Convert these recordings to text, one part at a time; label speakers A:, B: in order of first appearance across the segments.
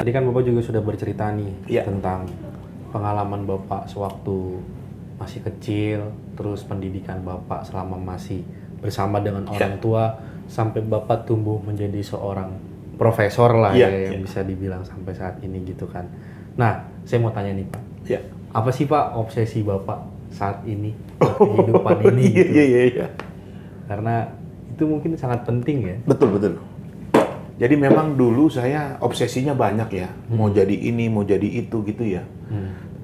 A: Tadi kan Bapak juga sudah bercerita nih
B: Iya.
A: tentang pengalaman Bapak sewaktu masih kecil, terus pendidikan Bapak selama masih bersama dengan orang tua, sampai Bapak tumbuh menjadi seorang profesor lah yang bisa dibilang sampai saat ini gitu kan. Nah, saya mau tanya nih Pak, apa sih Pak obsesi Bapak saat ini, kehidupan ini gitu?
B: Iya.
A: Karena itu mungkin sangat penting ya.
B: Betul. Jadi memang dulu saya obsesinya banyak ya, mau jadi ini, mau jadi itu gitu ya.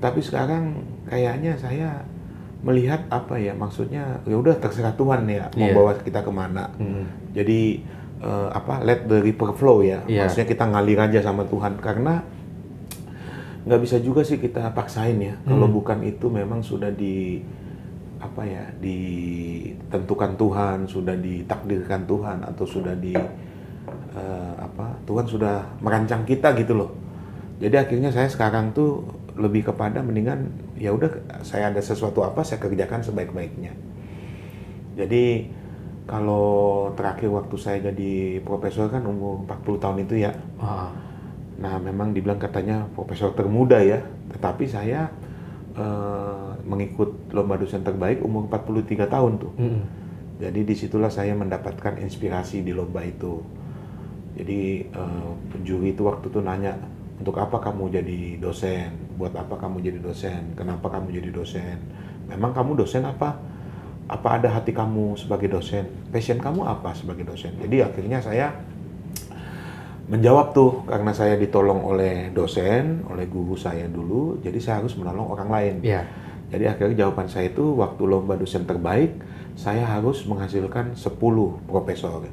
B: Tapi sekarang kayaknya saya melihat apa ya, maksudnya ya udah terserah Tuhan ya mau bawa kita kemana. Jadi let the river flow ya. Maksudnya kita ngalir aja sama Tuhan, karena nggak bisa juga sih kita paksain ya. Kalau bukan itu memang sudah ditentukan Tuhan, sudah ditakdirkan Tuhan, atau sudah Tuhan sudah merancang kita gitu loh. Jadi akhirnya saya sekarang tuh lebih kepada mendingan ya udah, saya ada sesuatu apa saya kerjakan sebaik-baiknya. Jadi kalau terakhir waktu saya jadi profesor kan umur 40 tahun itu ya. Nah memang dibilang katanya profesor termuda ya, tetapi saya mengikut lomba dosen terbaik umur 43 tahun tuh. Jadi disitulah saya mendapatkan inspirasi di lomba itu. Jadi juri itu waktu itu nanya, untuk apa kamu jadi dosen? Buat apa kamu jadi dosen? Kenapa kamu jadi dosen? Memang kamu dosen apa? Apa ada hati kamu sebagai dosen? Passion kamu apa sebagai dosen? Jadi akhirnya saya menjawab tuh, karena saya ditolong oleh dosen, oleh guru saya dulu, jadi saya harus menolong orang lain. Jadi akhirnya jawaban saya itu waktu lomba dosen terbaik, saya harus menghasilkan 10 profesor,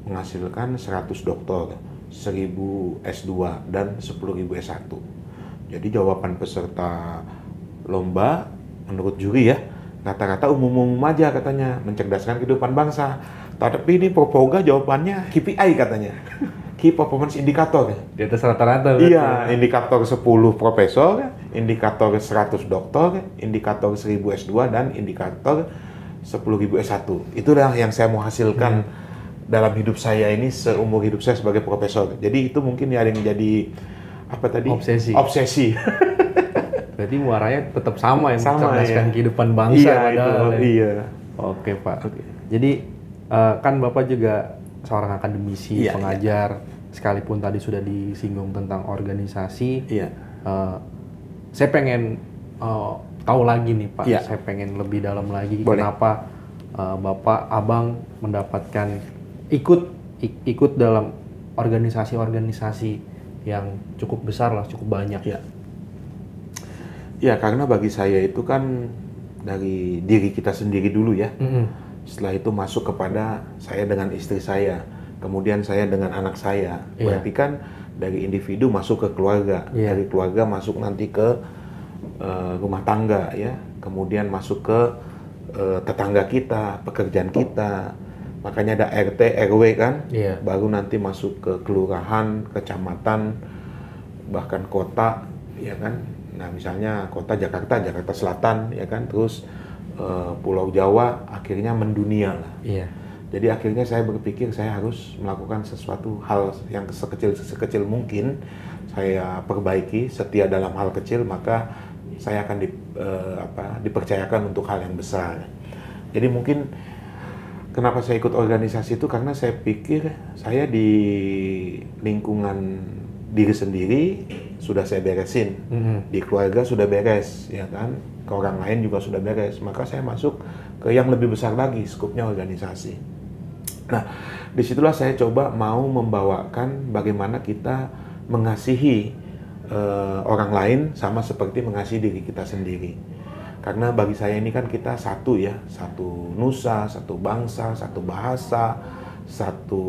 B: menghasilkan 100 doktor, 1000 S2 dan 10.000 S1. Jadi jawaban peserta lomba menurut juri ya, rata-rata umum-umum aja katanya, mencerdaskan kehidupan bangsa. Tapi ini Propoga jawabannya KPI katanya. Key Performance Indicator.
A: Di atas rata-rata.
B: Iya, indikator 10 profesor, indikator 100 doktor, indikator 1000 S2 dan indikator 10.000 S1. Itulah yang saya mau hasilkan dalam hidup saya ini seumur hidup saya sebagai profesor. Jadi itu mungkin yang jadi obsesi.
A: Berarti muaranya tetap sama ya, mencerdaskan kehidupan
B: Iya,
A: bangsa padahal.
B: Iya.
A: Oke Pak. Jadi kan Bapak juga seorang akademisi, pengajar, sekalipun tadi sudah disinggung tentang organisasi. Saya pengen tahu lagi nih Pak. Saya pengen lebih dalam lagi. Kenapa Bapak, Abang mendapatkan ikut dalam organisasi-organisasi yang cukup besar lah, cukup banyak.
B: Ya, karena bagi saya itu kan dari diri kita sendiri dulu ya. Setelah itu masuk kepada saya dengan istri saya, kemudian saya dengan anak saya. Berarti kan dari individu masuk ke keluarga, dari keluarga masuk nanti ke rumah tangga ya, kemudian masuk ke tetangga kita, pekerjaan kita. Makanya ada RT, RW kan, baru nanti masuk ke kelurahan, kecamatan, bahkan kota, ya kan. Nah misalnya kota Jakarta, Jakarta Selatan, ya kan, terus Pulau Jawa, akhirnya mendunia lah. Jadi akhirnya saya berpikir saya harus melakukan sesuatu hal yang sekecil mungkin, saya perbaiki. Setia dalam hal kecil, maka saya akan dipercayakan untuk hal yang besar. Jadi mungkin kenapa saya ikut organisasi itu karena saya pikir saya di lingkungan diri sendiri sudah saya beresin, di keluarga sudah beres, ya kan, ke orang lain juga sudah beres, maka saya masuk ke yang lebih besar lagi, skupnya organisasi. Nah, disitulah saya coba mau membawakan bagaimana kita mengasihi orang lain sama seperti mengasihi diri kita sendiri. Karena bagi saya ini kan kita satu ya, satu nusa, satu bangsa, satu bahasa, satu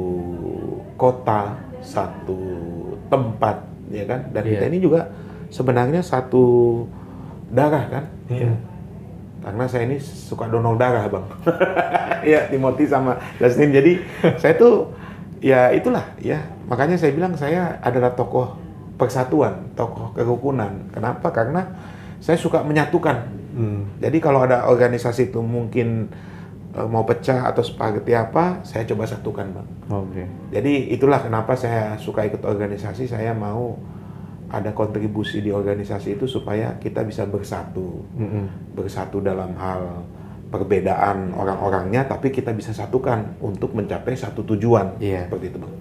B: kota, satu tempat, ya kan? Dan kita ini juga sebenarnya satu darah kan? Karena saya ini suka donor darah, Bang. Ya, Timothy sama Justin. Jadi saya tuh ya itulah ya. Makanya saya bilang saya adalah tokoh persatuan, tokoh kerukunan. Kenapa? Karena saya suka menyatukan. Jadi kalau ada organisasi itu mungkin mau pecah atau seperti apa, saya coba satukan, Bang. Jadi itulah kenapa saya suka ikut organisasi. Saya mau ada kontribusi di organisasi itu supaya kita bisa bersatu, bersatu dalam hal perbedaan orang-orangnya, tapi kita bisa satukan untuk mencapai satu tujuan, seperti itu Bang.